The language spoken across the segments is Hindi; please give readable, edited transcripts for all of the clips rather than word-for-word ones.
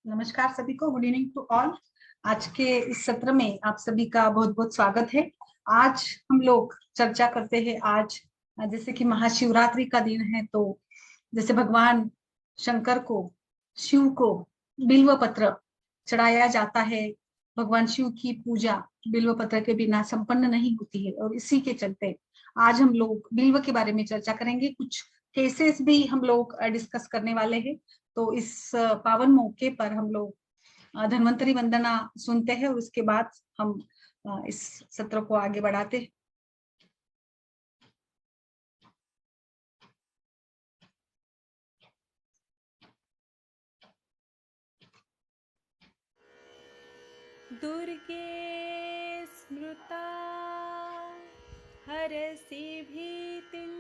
नमस्कार सभी को, गुड इवनिंग टू ऑल। आज के इस सत्र में आप सभी का बहुत बहुत स्वागत है। आज हम लोग चर्चा करते हैं। आज जैसे कि महाशिवरात्रि का दिन है, तो जैसे भगवान शंकर को, शिव को बिल्व पत्र चढ़ाया जाता है। भगवान शिव की पूजा बिल्व पत्र के बिना संपन्न नहीं होती है, और इसी के चलते आज हम लोग बिल्व के बारे में चर्चा करेंगे। कुछ केसेस भी हम लोग डिस्कस करने वाले हैं। तो इस पावन मौके पर हम लोग धन्वंतरी वंदना सुनते हैं, और उसके बाद हम इस सत्र को आगे बढ़ाते हैं। दुर्गे स्मृता हरसि भीतिम्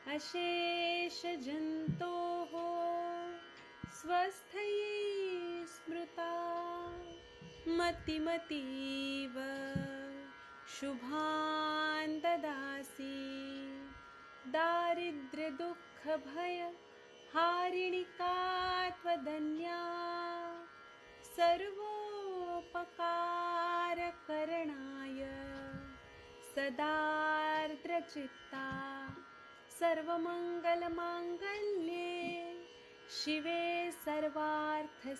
अशेष जन्तोः स्वस्थये स्मृता मतिमतीव शुभान् ददासि दारिद्र्य दुःख भय हारिणिका त्वदन्या सर्वोपकारकरणाय सदार्द्रचित्ता सर्वमङ्गलमाङ्गल्ये शिवे सर्वार्थसाधिके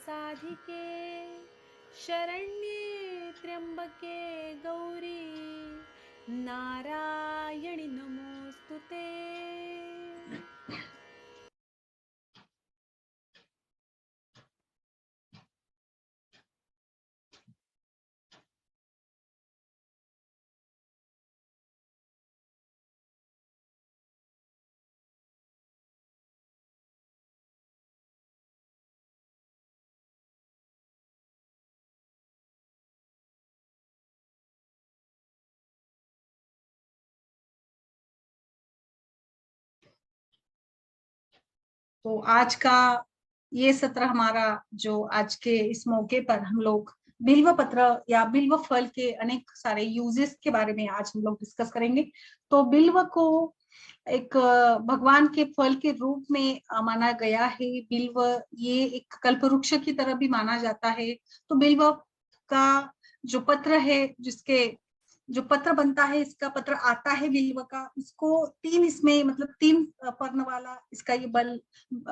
शरण्ये त्र्यम्बके गौरी नारायणि नमोऽस्तुते। तो आज का ये सत्र हमारा, जो आज के इस मौके पर हम लोग बिल्व पत्र या बिल्व फल के अनेक सारे यूजेस के बारे में आज हम लोग डिस्कस करेंगे। तो बिल्व को एक भगवान के फल के रूप में माना गया है। बिल्व ये एक कल्पवृक्ष की तरह भी माना जाता है। तो बिल्व का जो पत्र है, जिसके जो पत्र बनता है, इसका पत्र आता है बिल्व का, इसको तीन, इसमें मतलब तीन पर्ण वाला इसका ये बल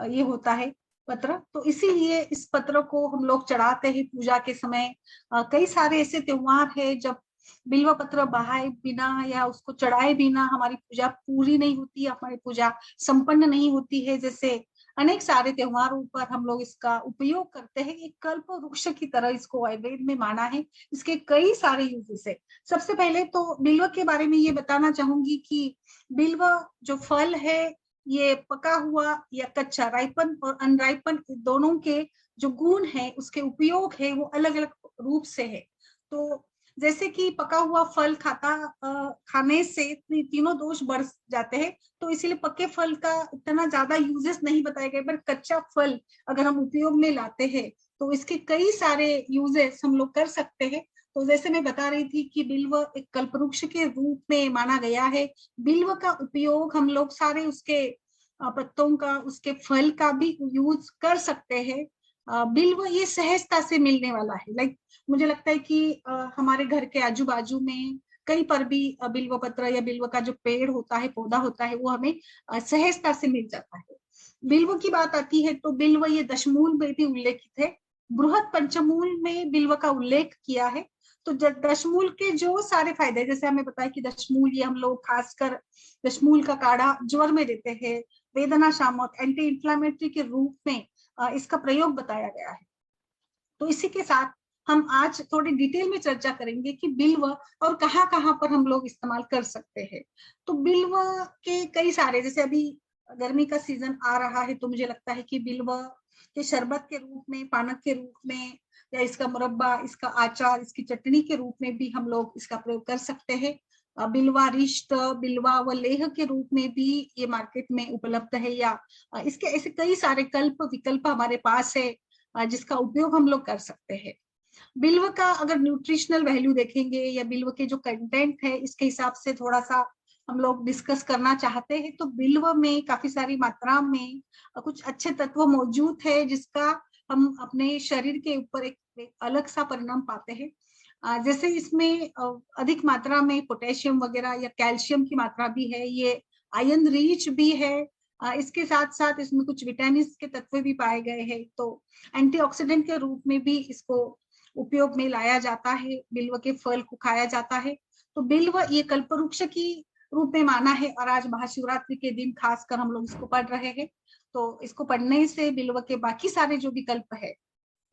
ये होता है पत्र। तो इसीलिए इस पत्र को हम लोग चढ़ाते हैं पूजा के समय। कई सारे ऐसे त्योहार है जब बिल्व पत्र बहाए बिना या उसको चढ़ाए बिना हमारी पूजा पूरी नहीं होती, हमारी पूजा संपन्न नहीं होती है। जैसे अनेक सारे त्योहारों पर हम लोग इसका उपयोग करते हैं। एक कल्प वृक्ष की तरह इसको आयुर्वेद में माना है। इसके कई सारे यूजेस है। सबसे पहले तो बिल्व के बारे में ये बताना चाहूंगी कि बिल्व जो फल है, ये पका हुआ या कच्चा, राइपन और अनराइपन दोनों के जो गुण है, उसके उपयोग है, वो अलग अलग रूप से है। तो जैसे कि पका हुआ फल खाने से तीनों दोष बढ़ जाते हैं। तो इसीलिए पके फल का इतना ज्यादा यूजेस नहीं बताए गए, पर कच्चा फल अगर हम उपयोग में लाते हैं तो इसके कई सारे यूजेस हम लोग कर सकते हैं। तो जैसे मैं बता रही थी कि बिल्व एक कल्पवृक्ष के रूप में माना गया है। बिल्व का उपयोग हम लोग सारे उसके पत्तों का, उसके फल का भी यूज कर सकते हैं। बिल्व ये सहजता से मिलने वाला है। लाइक मुझे लगता है कि हमारे घर के आजू बाजू में कहीं पर भी बिल्व पत्र या बिल्व का जो पेड़ होता है, पौधा होता है, वो हमें सहजता से मिल जाता है। बिल्व की बात आती है तो बिल्व ये दशमूल में भी उल्लेखित है। बृहद पंचमूल में बिल्व का उल्लेख किया है। तो दशमूल के जो सारे फायदे, जैसे हमें पता है कि दशमूल ये हम लोग खासकर दशमूल का काढ़ा ज्वर में देते हैं, वेदना शामक, एंटी इंफ्लेमेटरी के रूप में इसका प्रयोग बताया गया है। तो इसी के साथ हम आज थोड़ी डिटेल में चर्चा करेंगे कि बिल्व और कहाँ कहाँ पर हम लोग इस्तेमाल कर सकते हैं। तो बिल्व के कई सारे, जैसे अभी गर्मी का सीजन आ रहा है, तो मुझे लगता है कि बिल्व के शरबत के रूप में, पानक के रूप में, या इसका मुरब्बा, इसका अचार, इसकी चटनी के रूप में भी हम लोग इसका प्रयोग कर सकते हैं। बिल्वारिष्ट, बिल्वा व लेह के रूप में भी ये मार्केट में उपलब्ध है, या इसके ऐसे कई सारे कल्प विकल्प हमारे पास है जिसका उपयोग हम लोग कर सकते हैं। बिल्व का अगर न्यूट्रिशनल वैल्यू देखेंगे या बिल्व के जो कंटेंट है, इसके हिसाब से थोड़ा सा हम लोग डिस्कस करना चाहते हैं। तो बिल्व में काफी सारी मात्रा में कुछ अच्छे तत्व मौजूद है, जिसका हम अपने शरीर के ऊपर एक अलग सा परिणाम पाते हैं। जैसे इसमें अधिक मात्रा में पोटेशियम वगैरह या कैल्शियम की मात्रा भी है, ये आयरन रिच भी है। इसके साथ साथ इसमें कुछ विटामिन के तत्व भी पाए गए हैं, तो एंटीऑक्सीडेंट के रूप में भी इसको उपयोग में लाया जाता है। बिल्व के फल को खाया जाता है। तो बिल्व ये कल्पवृक्ष की रूप में माना है, और आज महाशिवरात्रि के दिन खासकर हम लोग इसको पढ़ रहे हैं। तो इसको पढ़ने से बिल्व के बाकी सारे जो विकल्प है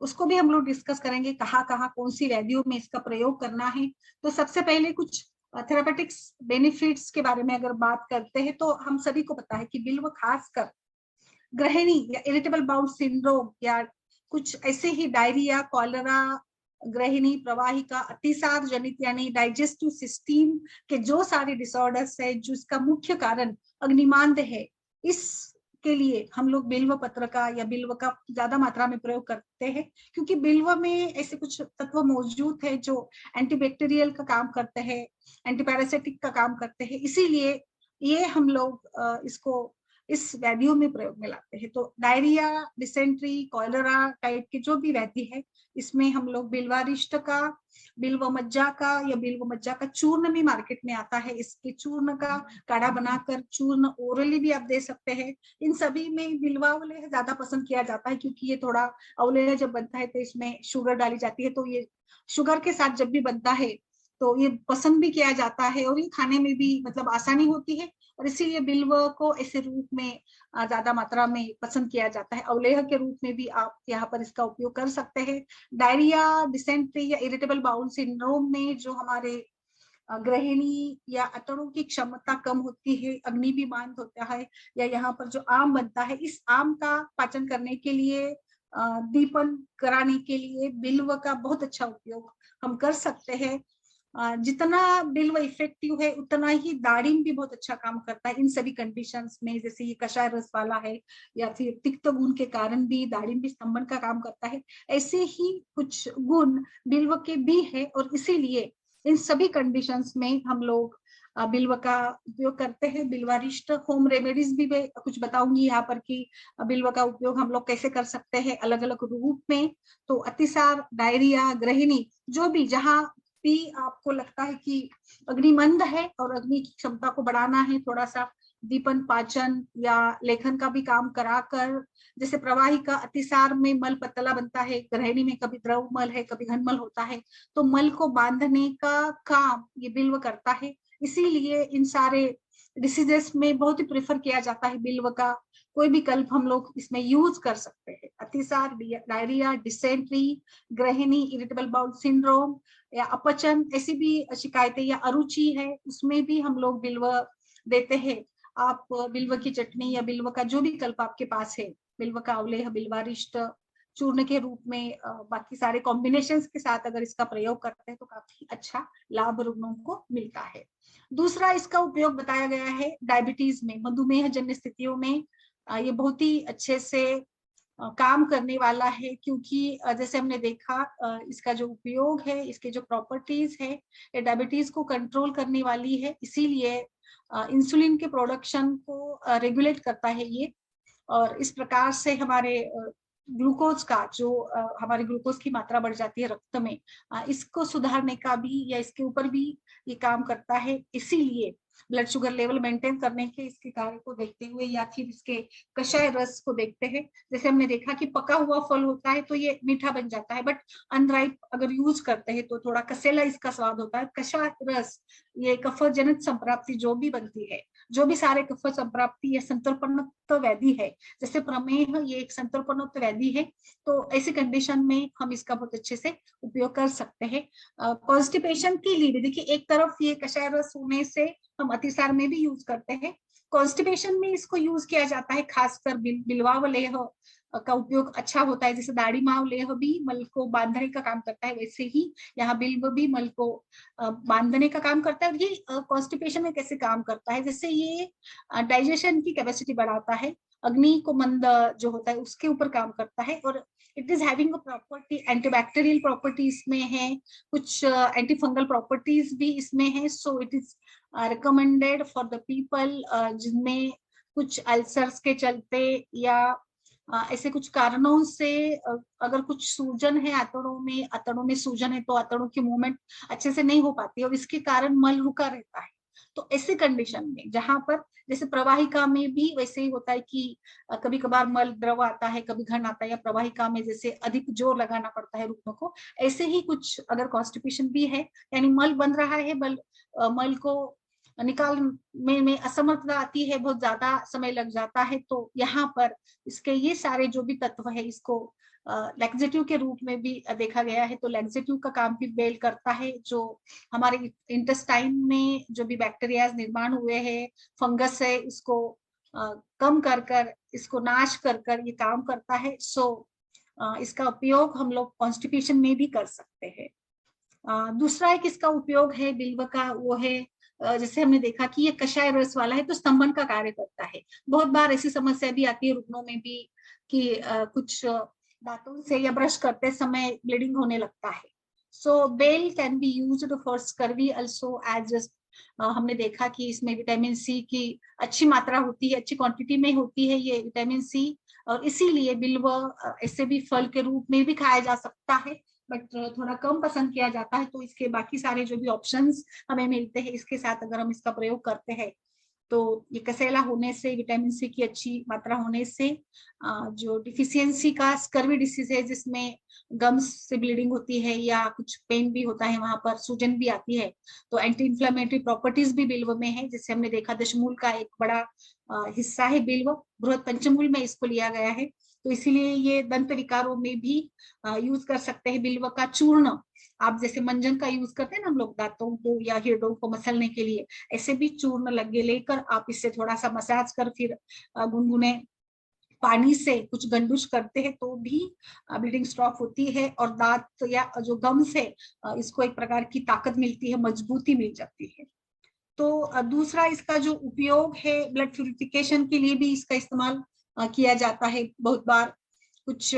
उसको भी हम लोग डिस्कस करेंगे, कहाँ कहाँ कौन सी व्याधियों में इसका प्रयोग करना है। तो सबसे पहले कुछ थेरापेटिक्स बेनिफिट्स के बारे में अगर बात करते हैं, तो हम सभी को पता है कि बिल्व खासकर गृहिणी या इरिटेबल बाउल सिंड्रोम या कुछ ऐसे ही डायरिया, कॉलरा, गृहिणी प्रवाहिका, अतिसार जनित यानी डाइजेस्टिव सिस्टम के जो सारे डिसऑर्डर्स है जिसका मुख्य कारण अग्निमांद है, इस के लिए हम लोग बिल्व पत्र का या बिल्व का ज्यादा मात्रा में प्रयोग करते हैं, क्योंकि बिल्व में ऐसे कुछ तत्व मौजूद है जो एंटीबैक्टीरियल का काम करते हैं, एंटीपैरासिटिक का काम करते हैं। इसीलिए ये हम लोग इसको इस व्याधियों में प्रयोग में लाते हैं। तो डायरिया, डिसेंट्री, कॉलरा टाइप की जो भी व्याधि है, इसमें हम लोग बिल्वारिष्ट का, बिल्व मज्जा का या बिल्व मज्जा का चूर्ण भी मार्केट में आता है। इसके चूर्ण का काढ़ा बनाकर चूर्ण ओरली भी आप दे सकते हैं। इन सभी में बिल्वा अवलेह ज्यादा पसंद किया जाता है, क्योंकि ये थोड़ा अवलेह जब बनता है तो इसमें शुगर डाली जाती है, तो ये शुगर के साथ जब भी बनता है तो ये पसंद भी किया जाता है, और ये खाने में भी मतलब आसानी होती है, और इसीलिए बिल्व को ऐसे रूप में ज्यादा मात्रा में पसंद किया जाता है। अवलेह के रूप में भी आप यहाँ पर इसका उपयोग कर सकते हैं। डायरिया, डिसेंट्री या इरिटेबल बाउल सिंड्रोम में जो हमारे गृहिणी या अतड़ों की क्षमता कम होती है, अग्नि भी बांध होता है, या यहाँ पर जो आम बनता है, इस आम का पाचन करने के लिए, दीपन कराने के लिए बिल्व का बहुत अच्छा उपयोग हम कर सकते हैं। जितना बिल्व इफेक्टिव है उतना ही दाड़िम भी बहुत अच्छा काम करता है इन सभी कंडीशंस में। जैसे ये कषाय रस वाला है, या फिर तिक्त गुण के कारण भी दाड़िम भी स्तंभन का काम करता है। ऐसे ही कुछ गुण बिल्व के भी है, और इसीलिए इन सभी कंडीशंस में हम लोग बिल्व का उपयोग करते हैं। बिल्वारिष्ट होम रेमेडीज भी मैं कुछ बताऊंगी यहाँ पर कि बिल्व का उपयोग हम लोग कैसे कर सकते हैं अलग अलग रूप में। तो अतिसार, डायरिया, गृहिणी, जो भी जहाँ भी आपको लगता है कि अग्निमंद है और अग्नि की क्षमता को बढ़ाना है, थोड़ा सा दीपन, पाचन या लेखन का भी काम कराकर, जैसे प्रवाही का अतिसार में मल पतला बनता है, गृहिणी में कभी द्रव मल है, कभी घन मल होता है, तो मल को बांधने का काम ये बिल्व करता है। इसीलिए इन सारे डिसीजेस में बहुत ही प्रेफर किया जाता है बिल्व का। कोई भी कल्प हम लोग इसमें यूज कर सकते हैं। अतिसार, डायरिया, डिसेंट्री, गृहिणी, इरिटेबल बाउल सिंड्रोम या अपचन, ऐसी भी शिकायतें या अरुचि है, उसमें भी हम लोग बिल्व देते हैं। आप बिल्व की चटनी या बिल्व का जो भी कल्प आपके पास है, बिल्व का अवलेह, बिल्वारिष्ट चूर्ण के रूप में, बाकी सारे कॉम्बिनेशंस के साथ अगर इसका प्रयोग करते हैं तो काफी अच्छा लाभ रुग्णों को मिलता है। दूसरा इसका उपयोग बताया गया है डायबिटीज में, मधुमेह जन्य स्थितियों में ये बहुत ही अच्छे से काम करने वाला है, क्योंकि जैसे हमने देखा इसका जो उपयोग है, इसके जो प्रॉपर्टीज है, ये डायबिटीज को कंट्रोल करने वाली है। इसीलिए इंसुलिन के प्रोडक्शन को रेगुलेट करता है ये, और इस प्रकार से हमारे ग्लूकोज का जो हमारे ग्लूकोज की मात्रा बढ़ जाती है रक्त में, इसको सुधारने का भी या इसके ऊपर भी ये काम करता है। इसीलिए ब्लड शुगर लेवल मेंटेन करने के इसके कार्य को देखते हुए, या फिर इसके कषाय रस को देखते हैं, जैसे हमने देखा कि पका हुआ फल होता है तो ये मीठा बन जाता है, बट अनराइप अगर यूज करते हैं तो थोड़ा कसेला इसका स्वाद होता है। कषाय रस ये कफ जनित संप्राप्ति जो भी बनती है, जो भी सारे कफ संप्राप्ति या संतर्पणत्व व्याधि है, जैसे प्रमेह ये एक संतर्पणत्व व्याधि है, तो ऐसी कंडीशन में हम इसका बहुत अच्छे से उपयोग कर सकते हैं। कॉन्स्टिपेशन की लीड, देखिए एक तरफ ये कषाय रस होने से हम अतिसार में भी यूज करते हैं, कॉन्स्टिपेशन में इसको यूज किया जाता है, खासकर बिल्वावलेह का उपयोग अच्छा होता है। जैसे दाढ़ीमावलेह भी मल को बांधने का काम करता है, वैसे ही यहाँ बिल्व भी मल को बांधने का काम करता है। और ये कॉन्स्टिपेशन में कैसे काम करता है, जैसे ये डाइजेशन की कैपेसिटी बढ़ाता है, अग्नि को मंद जो होता है उसके ऊपर काम करता है, और it is having a property, antibacterial property इसमें है, कुछ एंटी फंगल प्रॉपर्टीज भी इसमें है। So it is recommended for the people जिनमें कुछ अल्सर्स के चलते या ऐसे कुछ कारणों से अगर कुछ सूजन है आंतड़ों में सूजन है तो आंतड़ों की मूवमेंट अच्छे से नहीं हो पाती और इसके कारण मल रुका रहता है। तो ऐसे कंडीशन में जहां पर जैसे प्रवाहिका में भी वैसे ही होता है कि कभी कभार मल द्रव आता है, कभी घन आता है, या प्रवाहिका में जैसे अधिक जोर लगाना पड़ता है रुकने को, ऐसे ही कुछ अगर कॉन्स्टिपेशन भी है, यानी मल बन रहा है, मल को निकालने में असमर्थता आती है, बहुत ज्यादा समय लग जाता है, तो यहाँ पर इसके ये सारे जो भी तत्व है इसको लैक्सेटिव के रूप में भी देखा गया है। तो लैक्सेटिव का काम भी बेल करता है, जो हमारे इंटेस्टाइन में जो भी बैक्टीरिया निर्माण हुए हैं, फंगस है, इसको कम कर कर, इसको नाश कर कर ये काम करता है। सो इसका उपयोग हम लोग कॉन्स्टिपेशन में भी कर सकते हैं। दूसरा एक इसका उपयोग है बिल्व का, वो है जैसे हमने देखा कि ये कषाय रस वाला है तो स्तंभन का कार्य करता है। बहुत बार ऐसी समस्या भी आती है रुग्णों में भी कि कुछ दांतों से या ब्रश करते समय ब्लीडिंग होने लगता है। So bael can be used for scurvy also, as हमने देखा कि इसमें विटामिन सी की अच्छी मात्रा होती है, अच्छी क्वांटिटी में होती है ये विटामिन सी, और इसीलिए बिल्व ऐसे भी फल के रूप में भी खाया जा सकता है, बट थोड़ा कम पसंद किया जाता है। तो इसके बाकी सारे जो भी ऑप्शंस हमें मिलते हैं इसके साथ अगर हम इसका प्रयोग करते हैं तो ये कसेला होने से, विटामिन सी की अच्छी मात्रा होने से, जो डिफिशियंसी का स्कर्वी डिसीज है जिसमें गम्स से ब्लीडिंग होती है या कुछ पेन भी होता है, वहां पर सूजन भी आती है, तो एंटी इंफ्लेमेटरी प्रॉपर्टीज भी बिल्व में है। जैसे हमने देखा दशमूल का एक बड़ा हिस्सा है बिल्व, बृहद पंचमूल में इसको लिया गया है, तो इसीलिए ये दंत विकारों में भी यूज कर सकते हैं। बिल्व का चूर्ण आप जैसे मंजन का यूज करते हैं ना हम लोग दांतों को या हृदयों को मसलने के लिए, ऐसे भी चूर्ण लगे लेकर आप इससे थोड़ा सा मसाज कर फिर गुनगुने पानी से कुछ गंडुश करते हैं तो भी ब्लीडिंग स्टॉप होती है, और दांत या जो गम्स है इसको एक प्रकार की ताकत मिलती है, मजबूती मिल जाती है। तो दूसरा इसका जो उपयोग है, ब्लड प्यूरिफिकेशन के लिए भी इसका इस्तेमाल किया जाता है बहुत बार। कुछ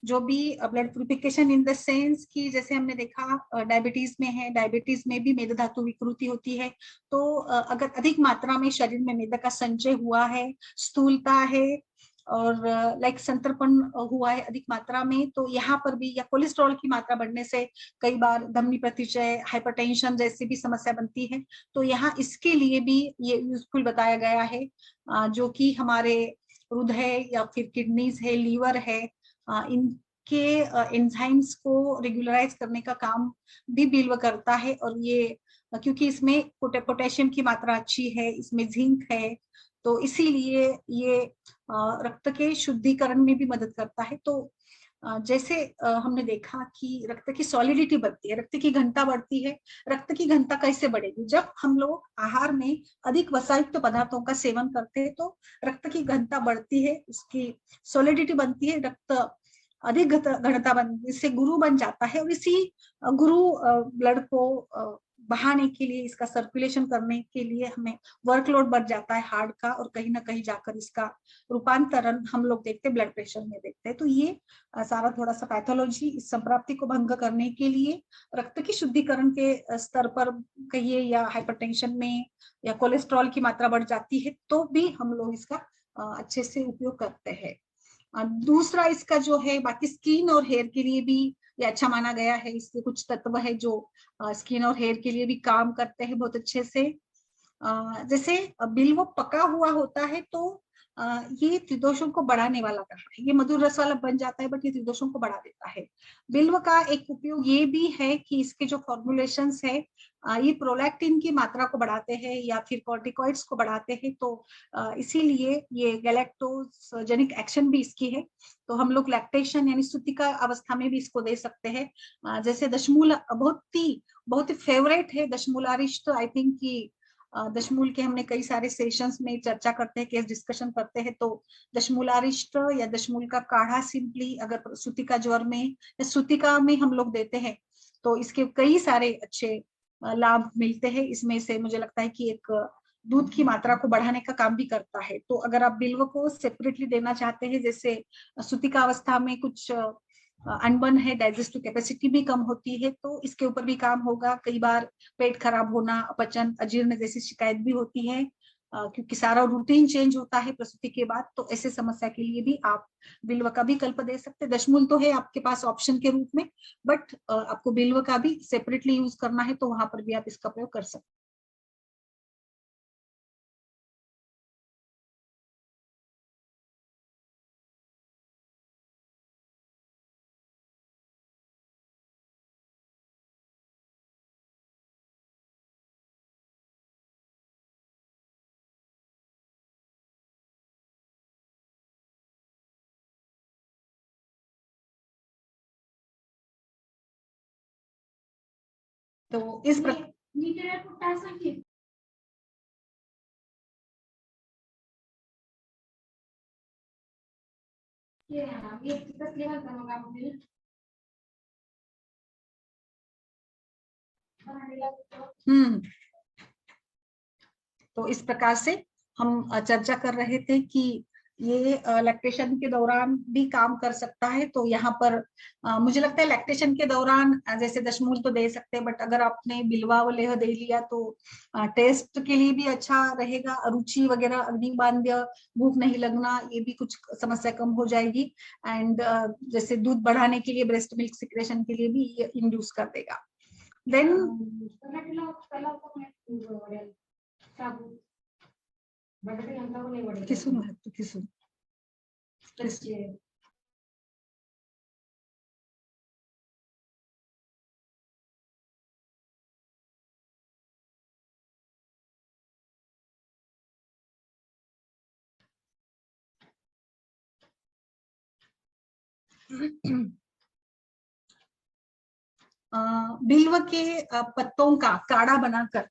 जो भी blood purification in the sense कि जैसे हमने देखा डायबिटीज में है, डायबिटीज में भी मेद धातु विकृति होती है, तो अगर अधिक मात्रा में शरीर में मेद का संचय हुआ है, स्थूलता है, और लाइक संतर्पण हुआ है अधिक मात्रा में, तो यहाँ पर भी, या कोलेस्ट्रॉल की मात्रा बढ़ने से कई बार धमनी प्रतिचय, हाइपरटेंशन जैसी भी समस्या बनती है, तो यहाँ इसके लिए भी ये यूजफुल बताया गया है। जो कि हमारे हृदय या फिर किडनीज है, लीवर है, इनके एंजाइम्स को रेगुलराइज करने का काम भी बिल्व करता है। और ये क्योंकि इसमें पोटेशियम की मात्रा अच्छी है, इसमें जिंक है, तो इसीलिए ये रक्त के शुद्धिकरण में भी मदद करता है। तो जैसे हमने देखा कि रक्त की सॉलिडिटी बढ़ती है, रक्त की घनता बढ़ती है। रक्त की घनता कैसे बढ़ेगी? जब हम लोग आहार में अधिक वसायुक्त पदार्थों का सेवन करते हैं तो रक्त की घनता बढ़ती है, उसकी सॉलिडिटी बनती है, रक्त अधिक घनता बन, इससे गुरु बन जाता है, और इसी गुरु ब्लड को बहाने के लिए, इसका सर्कुलेशन करने के लिए हमें वर्कलोड बढ़ जाता है हार्ट का, और कहीं ना कहीं जाकर इसका रूपांतरण हम लोग देखते हैं ब्लड प्रेशर में देखते हैं। तो ये सारा थोड़ा सा पैथोलॉजी इस संप्राप्ति को भंग करने के लिए, रक्त की शुद्धिकरण के स्तर पर कहिए, या हाइपरटेंशन में या कोलेस्ट्रॉल की मात्रा बढ़ जाती है तो भी हम लोग इसका अच्छे से उपयोग करते हैं। दूसरा इसका जो है, बाकी स्किन और हेयर के लिए भी ये अच्छा माना गया है। इसके कुछ तत्व है जो स्किन और हेयर के लिए भी काम करते हैं बहुत अच्छे से। जैसे बिल्व पका हुआ होता है तो ये त्रिदोषों को बढ़ाने वाला कहा है, ये मधुर रस वाला बन जाता है बट ये त्रिदोषों को बढ़ा देता है। बिल्व का एक उपयोग ये भी है कि इसके जो फॉर्मुलेशंस है ये प्रोलैक्टिन की मात्रा को बढ़ाते हैं या फिर कॉर्टिकॉइड्स को बढ़ाते हैं, तो इसीलिए ये गैलेक्टोजेनिक एक्शन भी इसकी है। तो हम लोग लैक्टेशन यानी सुतिका अवस्था में भी इसको दे सकते हैं। जैसे दशमूल बहुत ही फेवरेट है दशमूलारिष्ट, आई थिंक कि दशमूल के हमने कई सारे सेशंस में चर्चा करते हैं, केस डिस्कशन करते हैं, तो दशमूलारिष्ट या दशमूल का काढ़ा सिंपली अगर सुतिका ज्वर में या सुतिका में हम लोग देते हैं तो इसके कई सारे अच्छे लाभ मिलते हैं। इसमें से मुझे लगता है कि एक दूध की मात्रा को बढ़ाने का काम भी करता है। तो अगर आप बिल्व को सेपरेटली देना चाहते हैं, जैसे सुतिका अवस्था में कुछ अनबन है, डाइजेस्टिव कैपेसिटी भी कम होती है, तो इसके ऊपर भी काम होगा। कई बार पेट खराब होना, अपचन, अजीर्ण जैसी शिकायत भी होती है, क्योंकि सारा रूटीन चेंज होता है प्रसूति के बाद, तो ऐसे समस्या के लिए भी आप बिल्व का भी कल्प दे सकते हैं। दशमूल तो है आपके पास ऑप्शन के रूप में, बट आपको बिल्व का भी सेपरेटली यूज करना है तो वहां पर भी आप इसका प्रयोग कर सकते हैं। तो इस प्रकार तो इस प्रकार से हम चर्चा कर रहे थे कि ये लैक्टेशन के दौरान भी काम कर सकता है। तो यहाँ पर मुझे लगता है लैक्टेशन के दौरान जैसे दशमूल तो दे सकते हैं, बट अगर आपने बिल्वा व लेह दे लिया तो टेस्ट के लिए भी अच्छा रहेगा। रुचि वगैरह, अग्निबांध्य, भूख नहीं लगना, ये भी कुछ समस्या कम हो जाएगी। एंड जैसे दूध बढ़ाने के लिए, ब्रेस्ट मिल्क सिक्रेशन के लिए भी ये इंड्यूस कर देगा। देन किसुन किसुन बिल्व के पत्तों का काढ़ा बनाकर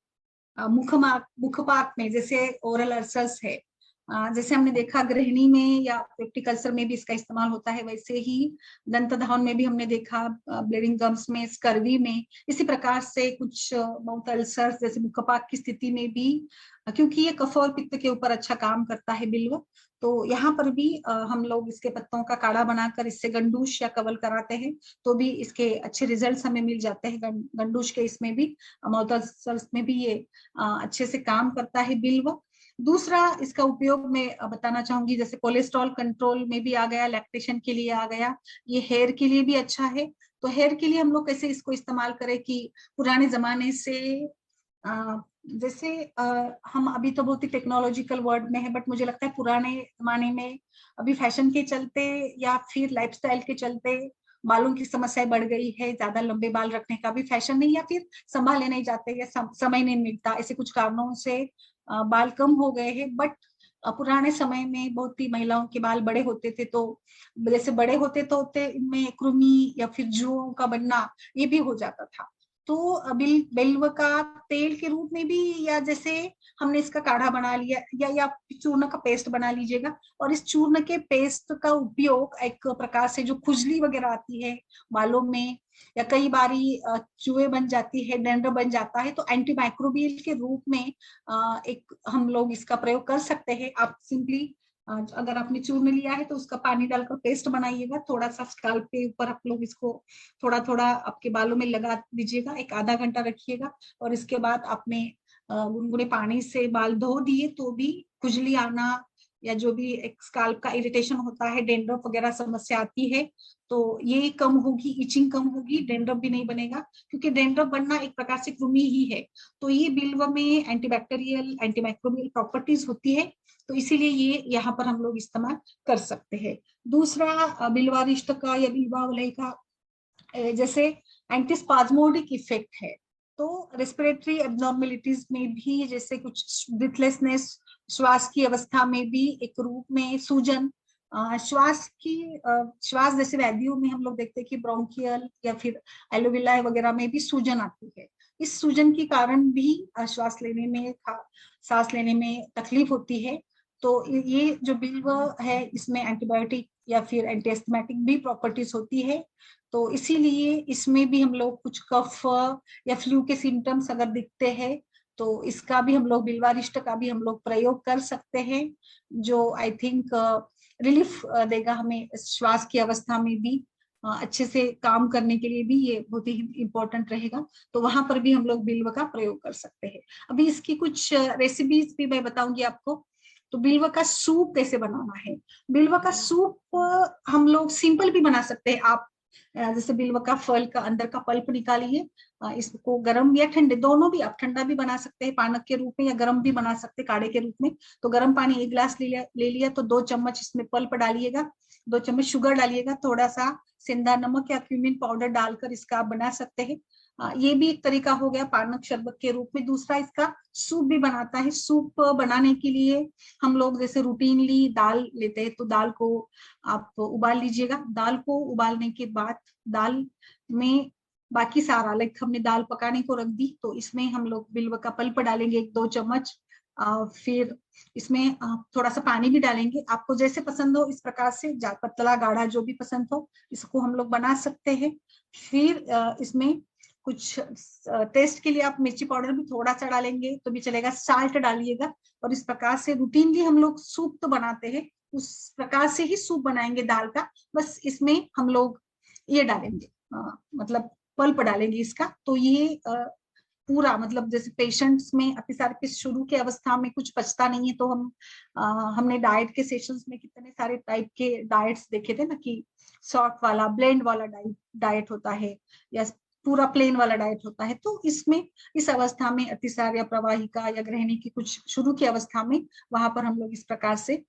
मुखपाक में, जैसे ओरल अल्सर्स है, जैसे हमने देखा गृहिणी में या पेप्टिक अल्सर में भी इसका इस्तेमाल होता है, वैसे ही दंत धावन में भी हमने देखा, ब्लीडिंग गम्स में, स्कर्वी में। इसी प्रकार से कुछ माउथ अल्सर्स जैसे मुखपाक की स्थिति में भी, क्योंकि ये कफ और पित्त के ऊपर अच्छा काम करता है बिल्व, तो यहाँ पर भी हम लोग इसके पत्तों का काढ़ा बनाकर इससे गंडूश या कवल कराते हैं, तो भी इसके अच्छे रिजल्ट्स हमें मिल जाते हैं। गंडूश के इसमें भी, माउथ अल्सर्स में भी ये अच्छे से काम करता है बिल्व। दूसरा इसका उपयोग मैं बताना चाहूंगी, जैसे कोलेस्ट्रॉल कंट्रोल में भी आ गया, लैक्टेशन के लिए आ गया, ये हेयर के लिए भी अच्छा है। तो हेयर के लिए हम लोग कैसे इसको इस्तेमाल करें कि पुराने जमाने से जैसे हम अभी तो बहुत ही टेक्नोलॉजिकल वर्ड में है, बट मुझे लगता है पुराने जमाने में अभी फैशन के चलते या फिर लाइफस्टाइल के चलते बालों की समस्या बढ़ गई है, ज्यादा लंबे बाल रखने का भी फैशन नहीं, या फिर संभाले नहीं जाते, या समय नहीं मिलता, ऐसे कुछ कारणों से बाल कम हो गए हैं। बट पुराने समय में बहुत ही महिलाओं के बाल बड़े होते थे, तो जैसे बड़े होते तो होते इनमें कृमि या फिर जुओं का बनना ये भी हो जाता था। तो बिल्व का तेल के रूप में भी, या जैसे हमने इसका काढ़ा बना लिया, या चूर्ण का पेस्ट बना लीजिएगा, और इस चूर्ण के पेस्ट का उपयोग एक प्रकार से जो खुजली वगैरह आती है बालों में, या कई बारी चूहे बन जाती है, डैंड्रफ बन जाता है, तो एंटी माइक्रोबियल के रूप में एक हम लोग इसका प्रयोग कर सकते हैं। आप सिंपली अगर आपने चूर्ण लिया है तो उसका पानी डालकर पेस्ट बनाइएगा, थोड़ा सा स्काल्प के ऊपर आप लोग इसको थोड़ा थोड़ा आपके बालों में लगा दीजिएगा, एक आधा घंटा रखिएगा, और इसके बाद आपने गुनगुने पानी से बाल धो दिए तो भी खुजली आना या जो भी एक स्काल्प का इरिटेशन होता है, डेंड्रफ वगैरह समस्या आती है, तो ये कम होगी, इचिंग कम होगी, डेंड्रफ भी नहीं बनेगा, क्योंकि डेंड्रफ बनना एक प्रकार से कृमि ही है। तो ये बिल्व में एंटीबैक्टीरियल, एंटीमाइक्रोबियल प्रॉपर्टीज होती है, तो इसीलिए ये यहाँ पर हम लोग इस्तेमाल कर सकते हैं। दूसरा बिल्वारिष्ट का या बिल्वा वलय का जैसे एंटीस्पाज्मोडिक इफेक्ट है, तो रेस्पिरेटरी एब्नॉर्मेलिटीज में भी, जैसे कुछ ब्रीथलेसनेस, श्वास की अवस्था में भी एक रूप में सूजन, श्वास जैसे व्याधियों में हम लोग देखते हैं कि ब्रोंकियल या फिर एलोविलाई वगैरह में भी सूजन आती है। इस सूजन के कारण भी सांस लेने में तकलीफ होती है। तो ये जो बिल्व है इसमें एंटीबायोटिक या फिर एंटीएस्थमेटिक भी प्रॉपर्टीज होती है, तो इसीलिए इसमें भी हम लोग कुछ कफ या फ्लू के सिम्टम्स अगर दिखते हैं तो इसका भी हम लोग, बिल्वारिष्ट का भी हम लोग प्रयोग कर सकते हैं, जो आई थिंक रिलीफ देगा हमें श्वास की अवस्था में भी। अच्छे से काम करने के लिए भी ये बहुत ही इम्पोर्टेंट रहेगा। तो वहां पर भी हम लोग बिल्व का प्रयोग कर सकते हैं। अभी इसकी कुछ रेसिपीज भी मैं बताऊंगी आपको। तो बिल्व का सूप कैसे बनाना है। बिल्व का सूप हम लोग सिंपल भी बना सकते हैं। आप जैसे बिल्व का फल का अंदर का पल्प निकालिए, इसको गर्म या ठंडे दोनों भी, आप ठंडा भी बना सकते हैं पानक के रूप में, या गर्म भी बना सकते हैं काढ़े के रूप में। तो गर्म पानी 1 गिलास ले लिया तो 2 चम्मच इसमें पल्प डालिएगा, 2 चम्मच शुगर डालिएगा, थोड़ा सा सेंधा नमक या क्यूमिन पाउडर डालकर इसका आप बना सकते हैं। ये भी एक तरीका हो गया पानक शरबत के रूप में। दूसरा इसका सूप भी बनाता है। सूप बनाने के लिए हम लोग जैसे रूटीनली दाल लेते हैं, तो दाल को आप उबाल लीजिएगा। दाल को उबालने के बाद दाल में बाकी सारा, लाइक हमने दाल पकाने को रख दी, तो इसमें हम लोग बिल्व का पल्प डालेंगे 1-2 चम्मच। फिर इसमें थोड़ा सा पानी भी डालेंगे, आपको जैसे पसंद हो इस प्रकार से, पतला गाढ़ा जो भी पसंद हो इसको हम लोग बना सकते हैं। फिर इसमें कुछ टेस्ट के लिए आप मिर्ची पाउडर भी थोड़ा सा डालेंगे तो भी चलेगा, साल्ट डालिएगा। और इस प्रकार से रूटीनली हम लोग सूप तो बनाते हैं, उस प्रकार से ही सूप बनाएंगे दाल का। बस इसमें हम लोग ये डालेंगे, मतलब पल्प डालेंगे इसका। तो ये पूरा, मतलब जैसे पेशेंट्स में अतिसार के शुरू के अवस्था में कुछ पचता नहीं है, तो हमने डाइट के सेशंस में कितने सारे टाइप के डाइट्स देखे थे ना, कि शॉर्ट वाला, ब्लेंड वाला डाइट होता है, या पूरा प्लेन वाला डाइट होता है। तो इसमें इस अवस्था में अतिसार या प्रवाहिका या गृहिणी की कुछ शुरू की अवस्था में, वहां पर हम लोग इस प्रकार से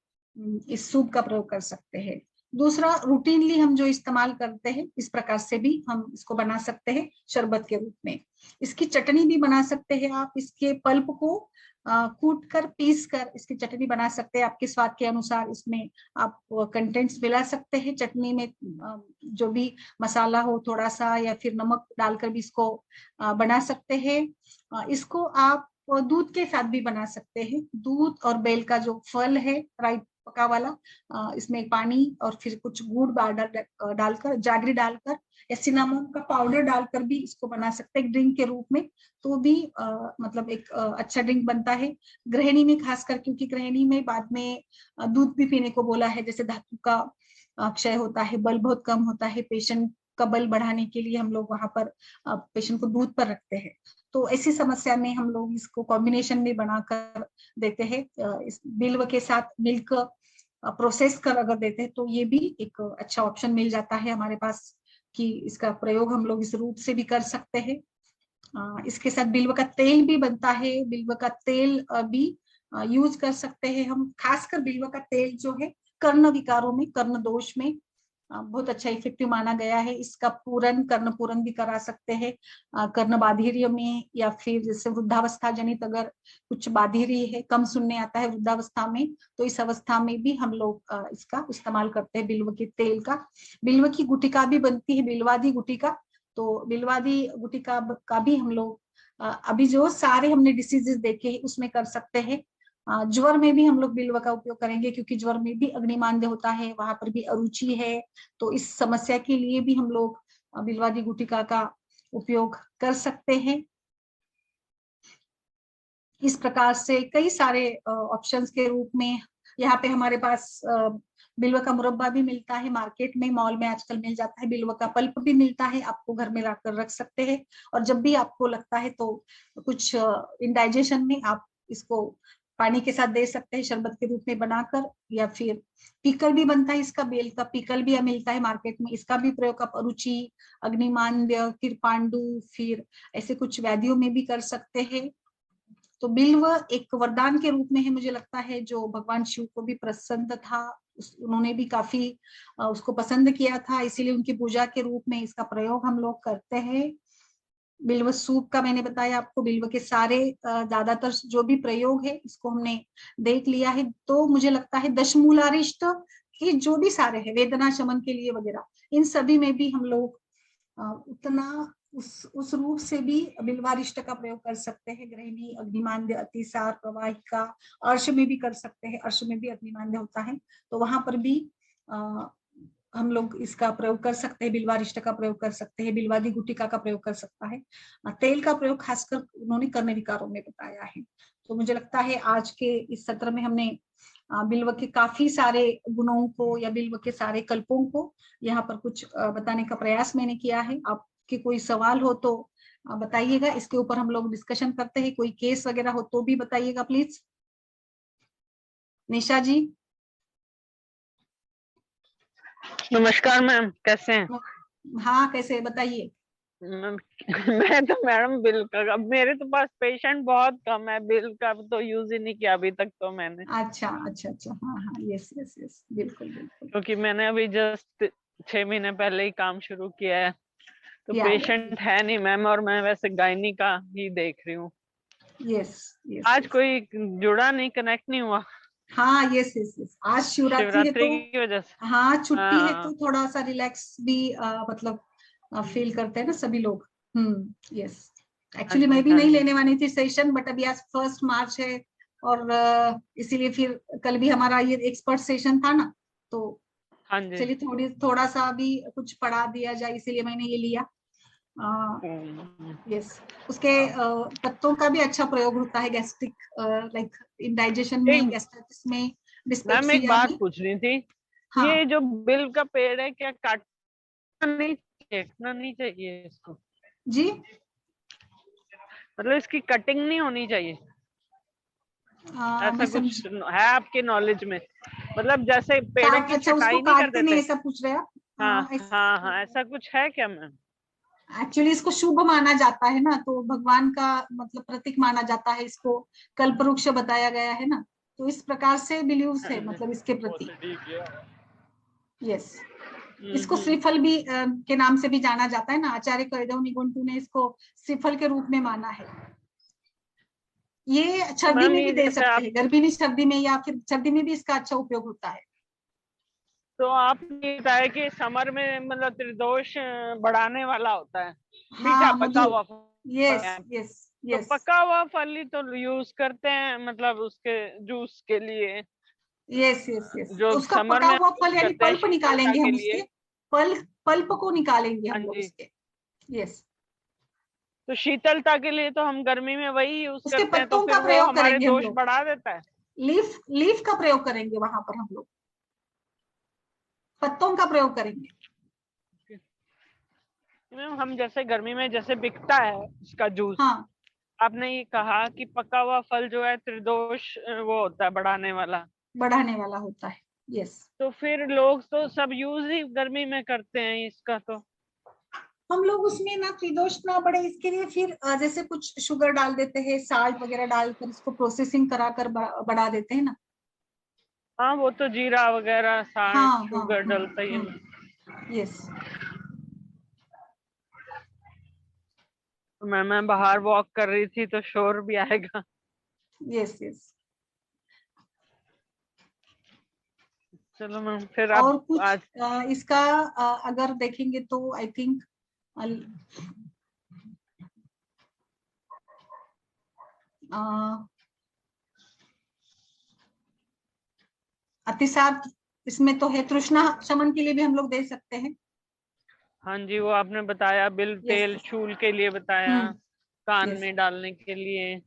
इस सूप का प्रयोग कर सकते हैं। दूसरा, रूटीनली हम जो इस्तेमाल करते हैं इस प्रकार से भी हम इसको बना सकते हैं शरबत के रूप में। इसकी चटनी भी बना सकते हैं आप। इसके पल्प को कूट कर, पीस कर इसकी चटनी बना सकते हैं। आपके स्वाद के अनुसार इसमें आप कंटेंट्स मिला सकते हैं। चटनी में जो भी मसाला हो थोड़ा सा, या फिर नमक डालकर भी इसको बना सकते हैं। इसको आप दूध के साथ भी बना सकते हैं। दूध और बेल का जो फल है, राइट, पका वाला, इसमें पानी और फिर कुछ गुड़ डालकर, जागरी डालकर, या सिनामोन का पाउडर डालकर भी इसको बना सकते हैं ड्रिंक के रूप में। तो भी मतलब एक अच्छा ड्रिंक बनता है गृहिणी में खासकर, क्योंकि गृहिणी में बाद में दूध भी पीने को बोला है। जैसे धातु का क्षय होता है, बल बहुत कम होता है, पेशेंट का बल बढ़ाने के लिए हम लोग वहां पर पेशेंट को दूध पर रखते हैं। तो ऐसी समस्या में हम लोग इसको कॉम्बिनेशन में बनाकर देते हैं। इस बिल्व के साथ मिल्क प्रोसेस कर अगर देते हैं तो ये भी एक अच्छा ऑप्शन मिल जाता है हमारे पास, कि इसका प्रयोग हम लोग इस रूप से भी कर सकते हैं। इसके साथ बिल्व का तेल भी बनता है। बिल्व का तेल भी यूज कर सकते हैं हम। खासकर बिल्व का तेल जो है कर्ण विकारों में, कर्ण दोष में बहुत अच्छा इफेक्टिव माना गया है। इसका पूरन, कर्ण पूरन भी करा सकते हैं कर्ण बाधिर्य में, या फिर जैसे वृद्धावस्था जनित अगर कुछ बाधिर्य है, कम सुनने आता है वृद्धावस्था में, तो इस अवस्था में भी हम लोग इसका इस्तेमाल करते हैं बिल्व के तेल का। बिल्व की गुटिका भी बनती है, बिल्वादी गुटिका। तो बिल्वादी गुटिका का भी हम लोग अभी जो सारे हमने डिसीजेस देखे उसमें कर सकते हैं। ज्वर में भी हम लोग बिल्व का उपयोग करेंगे, क्योंकि ज्वर में भी अग्निमांद्य होता है, वहां पर भी अरुचि है। तो इस समस्या के लिए भी हम लोग बिल्वादी गुटिका का उपयोग कर सकते हैं। इस प्रकार से कई सारे ऑप्शंस के रूप में यहाँ पे हमारे पास बिल्व का मुरब्बा भी मिलता है मार्केट में, मॉल में आजकल मिल जाता है। बिल्व का पल्प भी मिलता है, आपको घर में लाकर रख सकते हैं। और जब भी आपको लगता है तो कुछ इंडाइजेशन में आप इसको पानी के साथ दे सकते हैं शरबत के रूप में बनाकर। या फिर पीकल भी बनता है इसका, बेल का पीकल भी मिलता है मार्केट में। इसका भी प्रयोग आप अरुचि, अग्निमांद्य, किरपांडु, फिर ऐसे कुछ व्याधियों में भी कर सकते हैं। तो बिल्व एक वरदान के रूप में है, मुझे लगता है, जो भगवान शिव को भी प्रसन्न था। उन्होंने भी काफी उसको पसंद किया था, इसीलिए उनकी पूजा के रूप में इसका प्रयोग हम लोग करते हैं। बिल्व सूप का मैंने बताया आपको। बिल्व के सारे ज्यादातर जो भी प्रयोग है इसको हमने देख लिया है। तो मुझे लगता है दशमूलारिष्ट ये जो भी सारे हैं, वेदना शमन के लिए वगैरह, इन सभी में भी हम लोग उतना उस रूप से भी बिल्वारिष्ट का प्रयोग कर सकते हैं। गृहिणी, अग्निमांद्य, अतिसार, प्रवाहिका, अर्श में भी कर सकते हैं। अर्श में भी अग्निमांद्य होता है, तो वहां पर भी हम लोग इसका प्रयोग कर सकते हैं, बिल्वारिष्ट का प्रयोग कर सकते हैं, बिल्वादी गुटिका का प्रयोग कर सकता है। तेल का प्रयोग खासकर उन्होंने कर्ण विकारों में बताया है। तो मुझे लगता है आज के इस सत्र में हमने बिल्व के काफी सारे गुणों को या बिल्व के सारे कल्पों को यहाँ पर कुछ बताने का प्रयास मैंने किया है। आपके कोई सवाल हो तो बताइएगा, इसके ऊपर हम लोग डिस्कशन करते हैं। कोई केस वगैरह हो तो भी बताइएगा प्लीज। निशा जी। नमस्कार मैम, कैसे हैं? हाँ, कैसे बताइए। मैं तो मैडम बिल का, अब मेरे तो पास पेशेंट बहुत कम है, बिल का तो यूज ही नहीं किया अभी तक तो मैंने। अच्छा अच्छा अच्छा, हाँ हाँ, यस यस यस, बिल्कुल बिल्कुल। क्योंकि मैंने अभी जस्ट 6 महीने पहले ही काम शुरू किया है, तो या पेशेंट है नहीं मैम, और मैं वैसे गायनी का ही देख रही हूँ। Yes yes. आज कोई जुड़ा नहीं, कनेक्ट नहीं हुआ। हाँ यस यस यस, आज शिवरात्रि है शिवरात्रि तो की वजह से। हाँ छुट्टी है तो हाँ थोड़ा सा रिलैक्स भी मतलब फील करते हैं ना सभी लोग। यस। हाँ एक्चुअली मैं जी, भी हाँ नहीं जी, लेने वाली थी सेशन, बट अभी आज 1 मार्च है और इसीलिए फिर कल भी हमारा ये एक्सपर्ट सेशन था ना, तो हाँ जी। चलिए थोड़ा सा भी कुछ पढ़ा दिया जाए, इसीलिए मैंने ये लिया। यस। उसके पत्तों का भी अच्छा प्रयोग होता है गैस्ट्रिक, लाइक इंडाइजेशन में, एक गैस्ट्राइटिस में, मैम एक डिस्पेप्सिया बात में। पूछनी थी, हाँ ये जो बिल का पेड़ है क्या काटना नहीं चाहिए, काटना नहीं चाहिए इसको? जी। मतलब इसकी कटिंग नहीं होनी चाहिए, मैं ऐसा समझ। कुछ है आपके नॉलेज में? मतलब जैसे पेड़ों काट, की अच्छा उसको छटाई नहीं कर काटते नहीं देते। ऐसा पूछ रहे हैं हाँ आप? हाँ हाँ, ऐसा कुछ है क्या मैम? एक्चुअली इसको शुभ माना जाता है ना, तो भगवान का मतलब प्रतीक माना जाता है इसको, कल्पवृक्ष बताया गया है ना, तो इस प्रकार से बिलीव्स है मतलब इसके प्रति। यस। इसको हम्म। श्रीफल भी के नाम से भी जाना जाता है ना, आचार्य कैदव निघंटु ने इसको श्रीफल के रूप में माना है। ये तो सर्दी मैम में भी ये दे जैसे सकते आप, हैं, गर्भिणी सर्दी में या फिर सर्दी में भी इसका अच्छा उपयोग होता है। तो आपने बताया कि समर में मतलब त्रिदोष बढ़ाने वाला होता है, मीठा हाँ पका मधु। हुआ यस फल। यस तो यस पका हुआ फल ही तो यूज करते हैं, मतलब उसके जूस के लिए, यस यस यस, जो उसका समर पका में हुआ यूज फल यानी करते हैं पल्प शीतलता निकालेंगे के हम लिए। उसके, पल्प को निकालेंगे हाँ हम लोग जी। उसके। यस। तो शीतलता के लिए तो हम गर्मी में वही यूज उसके करते हैं, तो पत्तों फिर का वो प्रयोग हमारे करेंगे हम दोष लोग, बढ़ा देता है। लीफ का प्रयोग करेंगे वहां पर हम लोग, पत्तों का प्रयोग करेंगे। मैम हम जैसे गर्मी में जैसे बिकता है उसका जूस, हाँ, आपने ये कहा कि पका हुआ फल जो है त्रिदोष वो होता है बढ़ाने वाला, बढ़ाने वाला होता है। यस। तो फिर लोग तो सब यूज ही गर्मी में करते हैं इसका तो। हम लोग उसमें ना त्रिदोष ना बढ़े इसके लिए फिर जैसे कुछ शुगर डाल देते हैं, साल्ट वगैरह डालकर इसको प्रोसेसिंग कराकर बढ़ा देते हैं ना। हाँ वो तो जीरा वगैरह साल्ट हाँ हाँ शुगर डलता ही है ना। यस। तो मैं बाहर वॉक कर रही थी तो शोर भी आएगा। Yes yes. चलो मैम फिर आप और कुछ आज, इसका अगर देखेंगे तो आई थिंक अतिसार इसमें तो है, तृष्णा शमन के लिए भी हम लोग दे सकते हैं। हाँ जी वो आपने बताया, बिल यस। तेल शूल के लिए बताया, कान यस। में डालने के लिए, हाँ,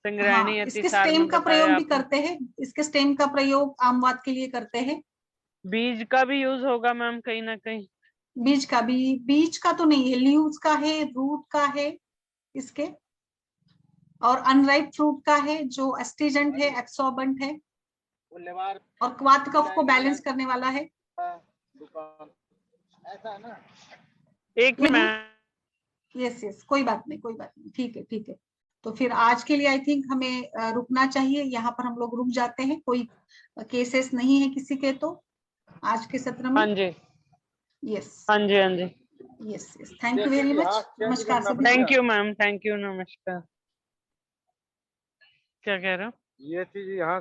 संग्रहणी इसके अतिसार स्टेम में का प्रयोग बताया भी आपने। करते हैं, इसके स्टेम का प्रयोग आमवात के लिए करते हैं। बीज का भी यूज होगा मैम कहीं ना कहीं? बीज का भी, बीज का तो नहीं है, लीव्स का है, रूट का है इसके, और अनराइप फ्रूट का है जो एस्टिजेंट है, एक्सॉर्बेंट है, और वात कफ को बैलेंस करने वाला है। एक ये में भी। यस यस, कोई बात नहीं कोई बात नहीं, ठीक है ठीक है। तो फिर आज के लिए आई थिंक हमें रुकना चाहिए, यहाँ पर हम लोग रुक जाते हैं। कोई केसेस नहीं है किसी के तो आज के सत्र में। हाँ जी, यस हाँ जी, हाँ जी। Yes yes, thank you very much, नमस्कार सभी को। Thank you ma'am, thank you, नमस्कार। क्या कह रहे हो? ये चीज यहाँ